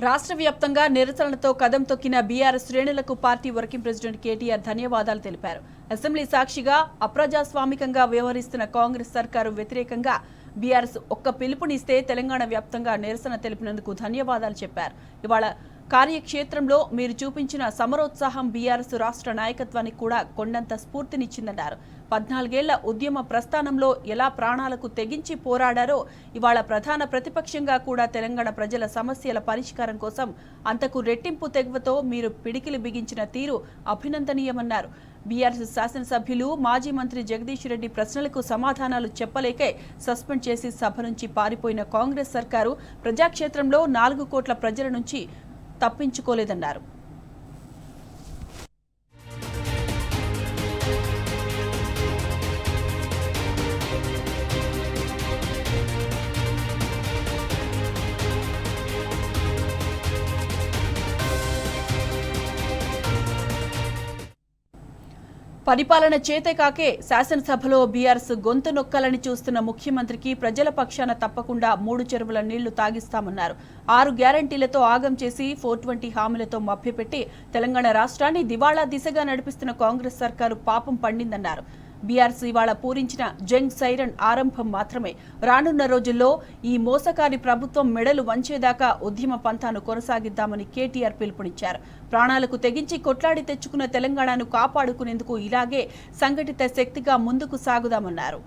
రాష్ట్ర వ్యాప్తంగా నిరసనలతో కదం తొక్కిన బీఆర్ఎస్ శ్రేణులకు పార్టీ వర్కింగ్ ప్రెసిడెంట్ కేటీఆర్ ధన్యవాదాలు తెలిపారు. అసెంబ్లీ సాక్షిగా అప్రజాస్వామికంగా వ్యవహరిస్తున్న కాంగ్రెస్ సర్కారు వ్యతిరేకంగా బీఆర్ఎస్ ఒక్క పిలుపునిస్తే తెలంగాణ వ్యాప్తంగా నిరసన తెలిపినందుకు ధన్యవాదాలు చెప్పారు. ఇవాళ కార్యక్షేత్రంలో మీరు చూపించిన సమరోత్సాహం బీఆర్ఎస్ రాష్ట్ర నాయకత్వానికి కూడా కొండంత స్ఫూర్తినిచ్చిందన్నారు. 14 ఏళ్ల ఉద్యమ ప్రస్థానంలో ఎలా ప్రాణాలకు తెగించి పోరాడారో ఇవాళ ప్రధాన ప్రతిపక్షంగా కూడా తెలంగాణ ప్రజల సమస్యల పరిష్కారం కోసం అంతకు రెట్టింపు తెగువతో మీరు పిడికిలి బిగించిన తీరు అభినందనీయమన్నారు. బీఆర్ఎస్ శాసనసభ్యులు మాజీ మంత్రి జగదీష్ రెడ్డి ప్రశ్నలకు సమాధానాలు చెప్పలేకే సస్పెండ్ చేసి సభ నుంచి పారిపోయిన కాంగ్రెస్ సర్కారు ప్రజాక్షేత్రంలో 4 కోట్ల ప్రజల నుంచి తప్పించుకోలేదన్నారు. పరిపాలన చేతేకాకే శాసనసభలో బీఆర్ఎస్ గొంతు నొక్కాలని చూస్తున్న ముఖ్యమంత్రికి ప్రజల పక్షాన తప్పకుండా 3 చెరువుల నీళ్లు తాగిస్తామన్నారు. 6 గ్యారంటీలతో ఆగం చేసి 420 హామీలతో మభ్యపెట్టి తెలంగాణ రాష్ట్రాన్ని దివాళా దిశగా నడిపిస్తున్న కాంగ్రెస్ సర్కారు పాపం పండిందన్నారు. బీఆర్ఎస్ ఇవాళ పూరించిన జంగ్ సైరన్ ఆరంభం మాత్రమే. రానున్న రోజుల్లో ఈ మోసకారి ప్రభుత్వం మెడలు వంచేదాకా ఉద్యమ పంథాను కొనసాగిద్దామని కేటీఆర్ పిలుపునిచ్చారు. ప్రాణాలకు తెగించి కొట్లాడి తెచ్చుకున్న తెలంగాణను కాపాడుకునేందుకు ఇలాగే సంఘటిత శక్తిగా ముందుకు సాగుదామన్నారు.